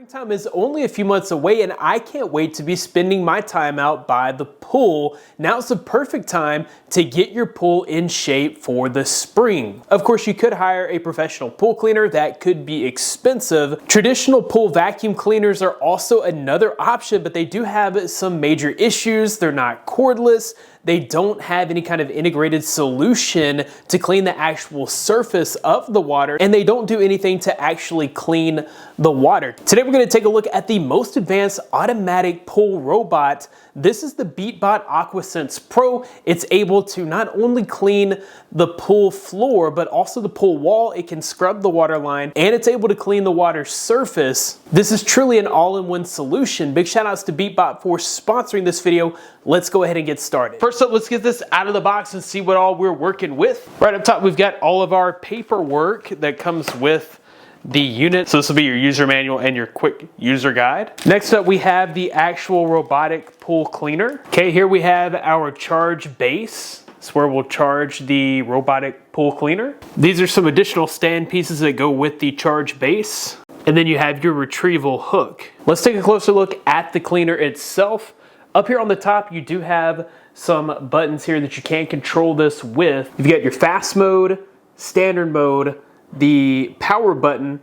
Springtime is only a few months away and I can't wait to be spending my time out by the pool. Now's the perfect time to get your pool in shape for the spring. Of course, you could hire a professional pool cleaner. That could be expensive. Traditional pool vacuum cleaners are also another option, but they do have some major issues. They're not cordless. They don't have any kind of integrated solution to clean the actual surface of the water, and they don't do anything to actually clean the water. Today we're going to take a look at the most advanced automatic pool robot. This is the Beatbot AquaSense Pro. It's able to not only clean the pool floor, but also the pool wall. It can scrub the water line, and it's able to clean the water surface. This is truly an all-in-one solution. Big shout outs to Beatbot for sponsoring this video. Let's go ahead and get started. First up, let's get this out of the box and see what all we're working with. Right up top, we've got all of our paperwork that comes with the unit. So this will be your user manual and your quick user guide. Next up, we have the actual robotic pool cleaner. Okay, here we have our charge base. It's where we'll charge the robotic pool cleaner. These are some additional stand pieces that go with the charge base. And then you have your retrieval hook. Let's take a closer look at the cleaner itself. Up here on the top, you do have some buttons here that you can control this with. You've got your fast mode, standard mode, the power button,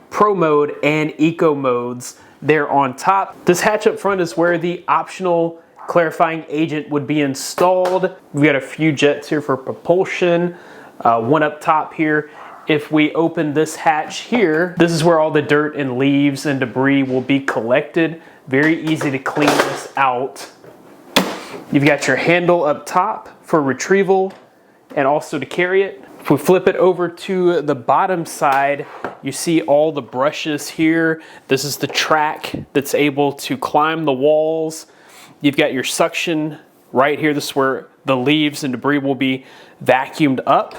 pro mode, and eco modes there on top. This hatch up front is where the optional clarifying agent would be installed. We've got a few jets here for propulsion, one up top here. If we open this hatch here, this is where all the dirt and leaves and debris will be collected. Very easy to clean this out. You've got your handle up top for retrieval and also to carry it. If we flip it over to the bottom side, you see all the brushes here. This is the track that's able to climb the walls. You've got your suction right here. This is where the leaves and debris will be vacuumed up.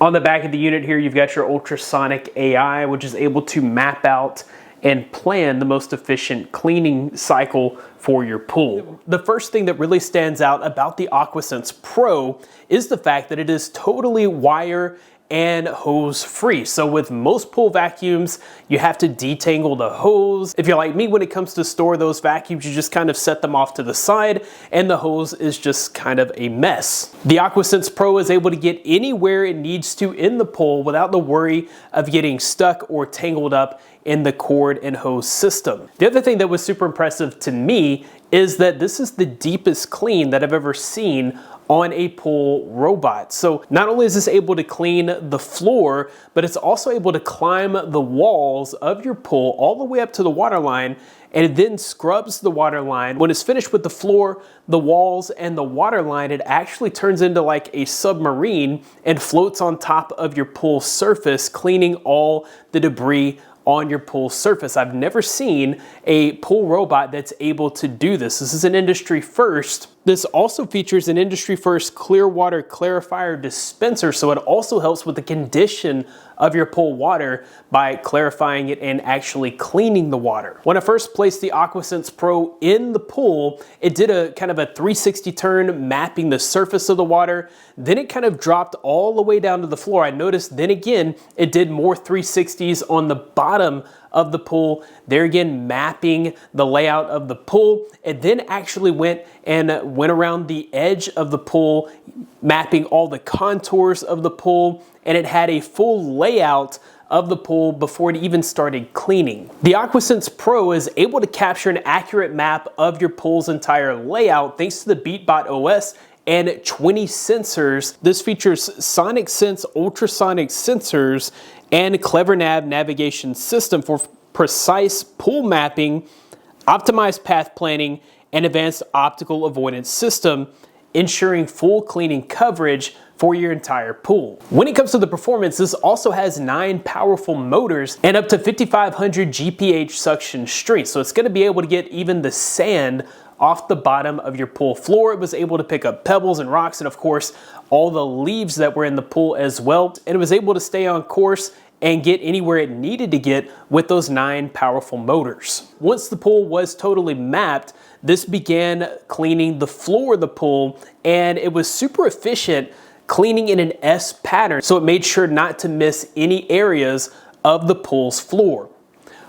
On the back of the unit here, you've got your ultrasonic AI, which is able to map out and plan the most efficient cleaning cycle for your pool. The first thing that really stands out about the AquaSense Pro is the fact that it is totally wire and hose free. So with most pool vacuums, you have to detangle the hose. If you're like me, when it comes to store those vacuums, you just kind of set them off to the side and the hose is just kind of a mess. The AquaSense Pro is able to get anywhere it needs to in the pool without the worry of getting stuck or tangled up in the cord and hose system. The other thing that was super impressive to me is that this is the deepest clean that I've ever seen on a pool robot. So not only is this able to clean the floor, but it's also able to climb the walls of your pool all the way up to the water line, and it then scrubs the water line. When it's finished with the floor, the walls, and the water line, it actually turns into like a submarine and floats on top of your pool surface, cleaning all the debris on your pool surface. I've never seen a pool robot that's able to do this. This is an industry first. This also features an industry first clear water clarifier dispenser, so it also helps with the condition of your pool water by clarifying it and actually cleaning the water. When I first placed the AquaSense Pro in the pool, it did a kind of a 360 turn mapping the surface of the water. Then it kind of dropped all the way down to the floor. I noticed then again, it did more 360s on the bottom of the pool. There again, mapping the layout of the pool. It then actually went around the edge of the pool, mapping all the contours of the pool, and it had a full layout of the pool before it even started cleaning. The AquaSense Pro is able to capture an accurate map of your pool's entire layout thanks to the Beatbot OS and 20 sensors. This features Sonic Sense ultrasonic sensors and CleverNav navigation system for precise pool mapping, optimized path planning, and advanced optical avoidance system, ensuring full cleaning coverage for your entire pool. When it comes to the performance, this also has 9 powerful motors and up to 5,500 GPH suction strength. So it's going to be able to get even the sand off the bottom of your pool floor. It was able to pick up pebbles and rocks and of course all the leaves that were in the pool as well. And it was able to stay on course and get anywhere it needed to get with those 9 powerful motors. Once the pool was totally mapped, this began cleaning the floor of the pool, and it was super efficient cleaning in an S pattern, so it made sure not to miss any areas of the pool's floor.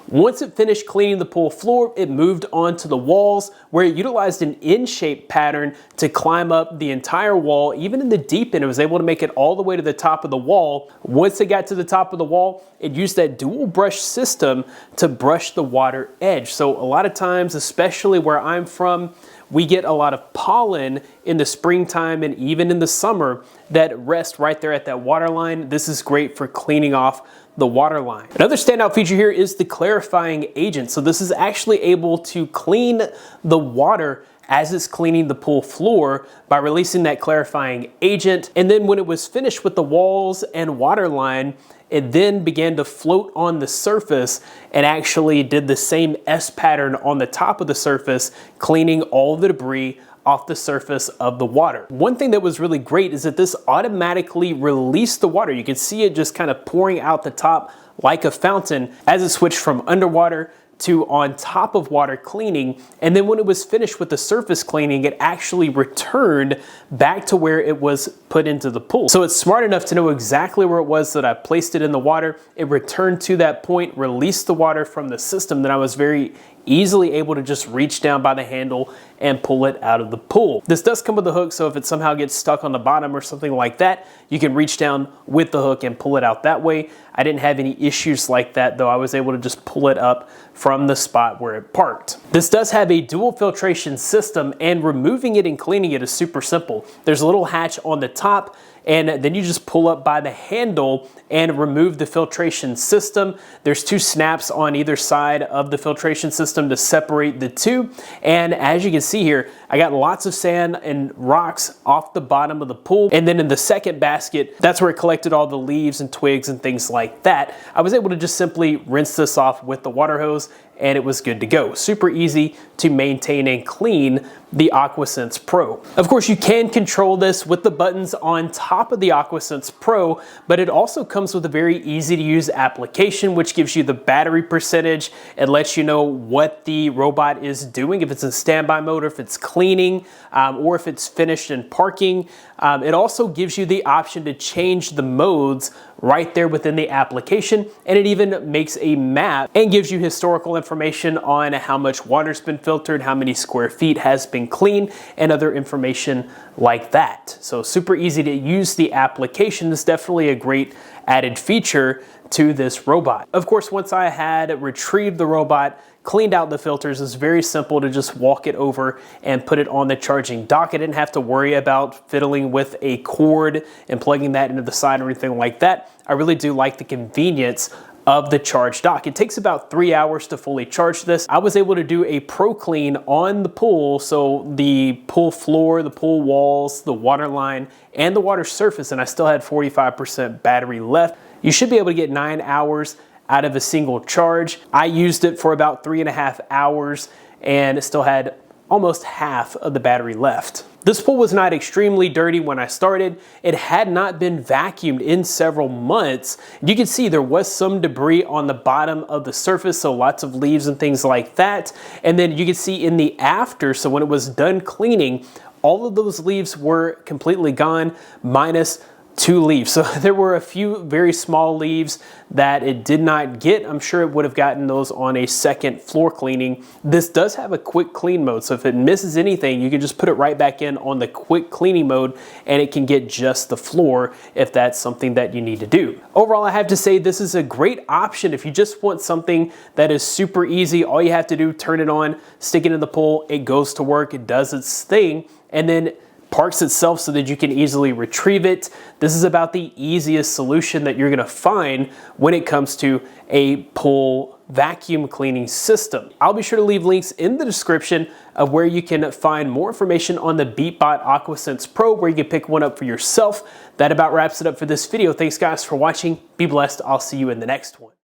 Once it finished cleaning the pool floor, it moved on to the walls, where it utilized an N-shaped pattern to climb up the entire wall. Even in the deep end, it was able to make it all the way to the top of the wall. Once it got to the top of the wall, it used that dual brush system to brush the water edge. So a lot of times, especially where I'm from, we get a lot of pollen in the springtime and even in the summer that rest right there at that water line. This is great for cleaning off the water line. Another standout feature here is the clarifying agent. So this is actually able to clean the water as it's cleaning the pool floor by releasing that clarifying agent. And then when it was finished with the walls and water line, it then began to float on the surface and actually did the same S pattern on the top of the surface, cleaning all the debris off the surface of the water. One thing that was really great is that this automatically released the water. You can see it just kind of pouring out the top like a fountain as it switched from underwater to on top of water cleaning. And then when it was finished with the surface cleaning, it actually returned back to where it was put into the pool. So it's smart enough to know exactly where it was that I placed it in the water. It returned to that point, released the water from the system, that I was very easily able to just reach down by the handle and pull it out of the pool. This does come with a hook, so if it somehow gets stuck on the bottom or something like that, you can reach down with the hook and pull it out that way. I didn't have any issues like that, though. I was able to just pull it up from the spot where it parked. This does have a dual filtration system, and removing it and cleaning it is super simple. There's a little hatch on the top, and then you just pull up by the handle and remove the filtration system. There's two snaps on either side of the filtration system to separate the two. And as you can see here, I got lots of sand and rocks off the bottom of the pool. And then in the second basket, that's where it collected all the leaves and twigs and things like that. I was able to just simply rinse this off with the water hose, and it was good to go. Super easy to maintain and clean the AquaSense Pro. Of course, you can control this with the buttons on top of the AquaSense Pro, but it also comes with a very easy to use application, which gives you the battery percentage. It lets you know what the robot is doing, if it's in standby mode, or if it's cleaning, or if it's finished and parking. It also gives you the option to change the modes right there within the application, and it even makes a map and gives you historical information on how much water's been filtered, how many square feet has been cleaned, and other information like that. So super easy to use the application. Is definitely a great added feature to this robot. Of course, once I had retrieved the robot, cleaned out the filters, it's very simple to just walk it over and put it on the charging dock. I didn't have to worry about fiddling with a cord and plugging that into the side or anything like that. I really do like the convenience of the charge dock. It takes about 3 hours to fully charge this. I was able to do a pro clean on the pool, so the pool floor, the pool walls, the water line, and the water surface, and I still had 45% battery left. You should be able to get 9 hours out of a single charge. I used it for about 3.5 hours and it still had almost half of the battery left. This pool was not extremely dirty when I started. It had not been vacuumed in several months. You can see there was some debris on the bottom of the surface, so lots of leaves and things like that. And then you can see in the after, so when it was done cleaning, all of those leaves were completely gone, minus 2 leaves. So there were a few very small leaves that it did not get. I'm sure it would have gotten those on a second floor cleaning. This does have a quick clean mode, so if it misses anything, you can just put it right back in on the quick cleaning mode and it can get just the floor if that's something that you need to do. Overall, I have to say this is a great option if you just want something that is super easy. All you have to do, turn it on, stick it in the pool, it goes to work, it does its thing, and then parks itself so that you can easily retrieve it. This is about the easiest solution that you're gonna find when it comes to a pool vacuum cleaning system. I'll be sure to leave links in the description of where you can find more information on the Beatbot AquaSense Pro, where you can pick one up for yourself. That about wraps it up for this video. Thanks guys for watching. Be blessed. I'll see you in the next one.